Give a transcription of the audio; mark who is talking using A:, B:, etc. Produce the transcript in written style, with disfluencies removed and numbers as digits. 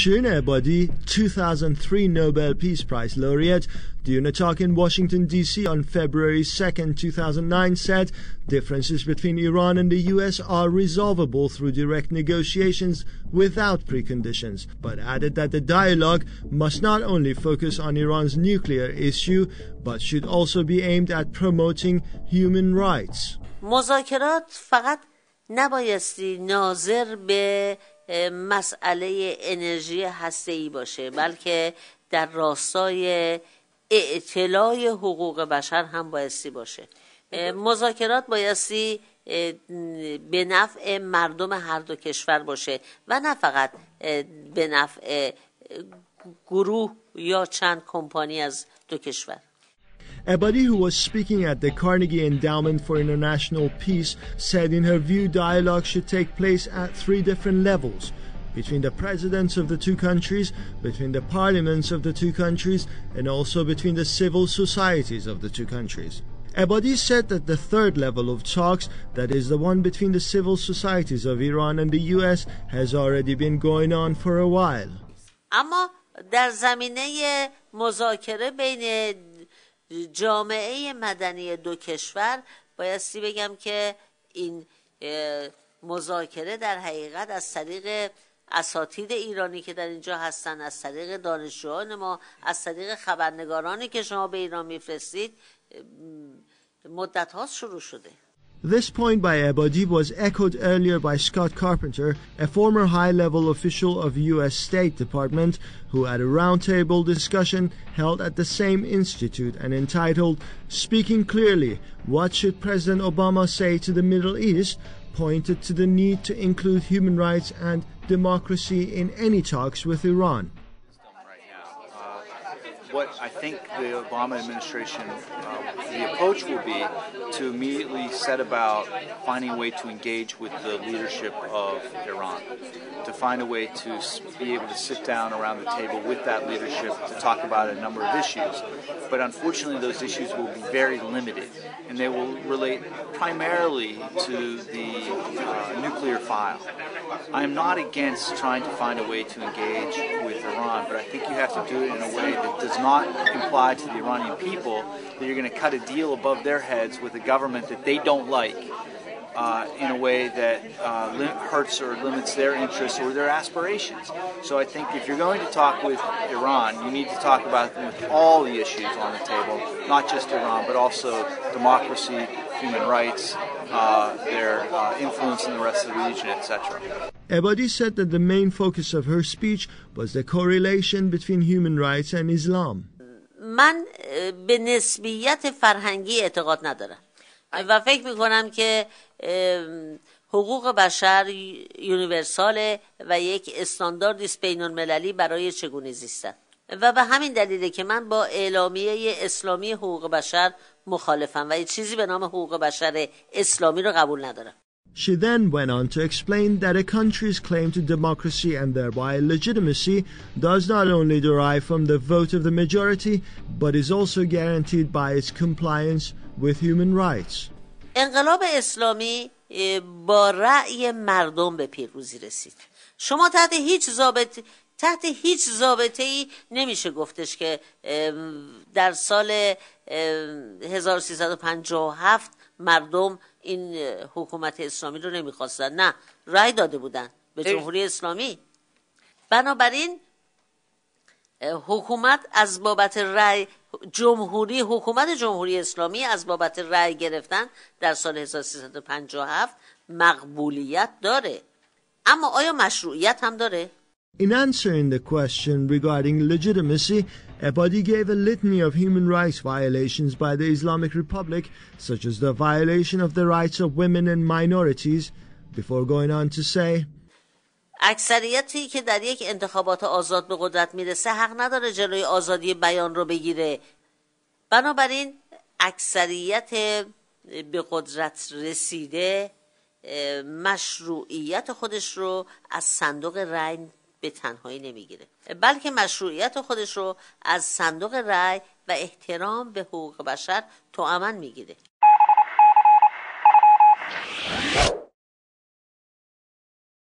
A: Shirin Ebadi, 2003 Nobel Peace Prize laureate, during a talk in Washington, D.C. on February 2, 2009, said differences between Iran and the U.S. are resolvable through direct negotiations without preconditions, but added that the dialogue must not only focus on Iran's nuclear issue, but should also be aimed at promoting human rights.
B: مذاکرات فقط نبایستی ناظر به مسئله انرژی هسته‌ای باشه، بلکه در راستای اعتلاع حقوق بشر هم بایستی باشه. مذاکرات بایستی به نفع مردم هر دو کشور باشه و نه فقط به نفع گروه یا چند کمپانی از دو کشور.
A: Ebadi, who was speaking at the Carnegie Endowment for International Peace, said in her view dialogue should take place at three different levels: between the presidents of the two countries, between the parliaments of the two countries, and also between the civil societies of the two countries. Ebadi said that the third level of talks, that is the one between the civil societies of Iran and the US, has already been going on for a while.
B: اما در زمینه مذاکره بین جامعه مدنی دو کشور بایستی بگم که این مذاکره در حقیقت از طریق اساتید ایرانی که در اینجا هستن، از طریق دانشجویان ما، از طریق خبرنگارانی که شما به ایران میفرستید مدت ها شروع شده.
A: This point by Ebadi was echoed earlier by Scott Carpenter, a former high-level official of U.S. State Department, who at a roundtable discussion held at the same institute and entitled "Speaking Clearly, What Should President Obama Say to the Middle East?" pointed to the need to include human rights and democracy in any talks with Iran.
C: What I think the Obama administration, the approach will be to immediately set about finding a way to engage with the leadership of Iran, to find a way to be able to sit down around the table with that leadership to talk about a number of issues. But unfortunately, those issues will be very limited, and they will relate primarily to the nuclear file. I am not against trying to find a way to engage with Iran, but I think you have to do it in a way that does not imply to the Iranian people that you're going to cut a deal above their heads with a government that they don't like in a way that hurts or limits their interests or their aspirations. So I think if you're going to talk with Iran, you need to talk about with all the issues on the table, not just Iran, but also democracy, human rights, their influence in the rest of the region, etc.
A: Ebadi said that the main focus of her speech was the correlation between human rights and Islam.
B: من به نسبیت فرهنگی اعتقاد ندارم و فکر میکنم که حقوق بشر یونیورساله و یک استانداردی است بین المللی برای چگونه زیستن و به همین دلیله که من با اعلامیه اسلامی حقوق بشر مخالفم و چیزی به نام حقوق بشر اسلامی رو قبول ندارم.
A: She then went on to explain that a country's claim to democracy and thereby legitimacy does not only derive from the vote of the majority, but is also guaranteed by its compliance with human rights.
B: انقلاب اسلامی با رأی مردم به پیروزی رسید. شما تحت هیچ ضابطه‌ای نمیشه گفتش که در سال 1357 مردم این حکومت اسلامی رو نمیخواستن. نه، رأی داده بودن به جمهوری اسلامی. بنابراین حکومت از بابت رأی حکومت جمهوری اسلامی از بابت رأی گرفتن در سال 1357 مقبولیت داره، اما آیا مشروعیت هم داره؟
A: In answering the question regarding legitimacy, Ebadi gave a litany of human rights violations by the Islamic Republic, such as the violation of the rights of women and minorities, before going on to say,
B: اکثریتی که در یک انتخابات آزاد به قدرت میرسه حق نداره جلوی آزادی بیان رو بگیره. بنابراین اکثریت به قدرت رسیده مشروعیت خودش رو از صندوق رأی به تنهایی نمیگیره، بلکه مشروعیت خودش رو از صندوق رأی و احترام به حقوق بشر توأمن میگیره.